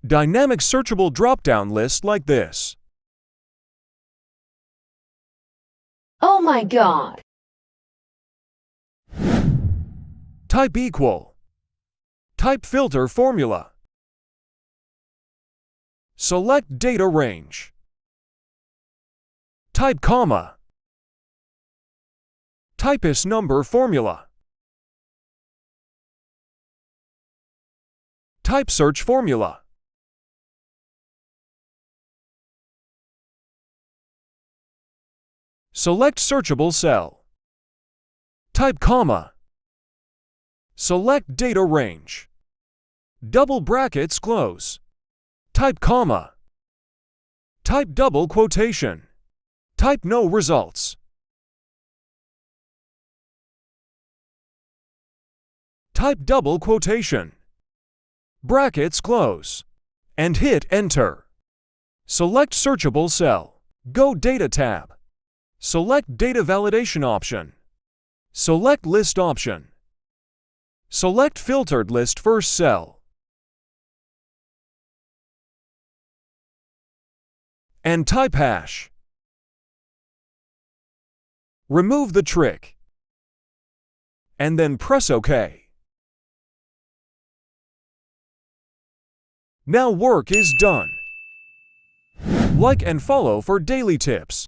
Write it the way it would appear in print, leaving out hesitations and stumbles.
Dynamic searchable drop-down list like this. Oh my God! Type equal. Type filter formula. Select data range. Type comma. Typist number formula. Type search formula. Select searchable cell. Type comma. Select data range. Double brackets close. Type comma. Type double quotation. Type no results. Type double quotation. Brackets close. And hit enter. Select searchable cell. Go Data tab. Select Data Validation option. Select List option. Select Filtered List first cell. And type hash. Remove the trick. And then press OK. Now work is done. Like and follow for daily tips.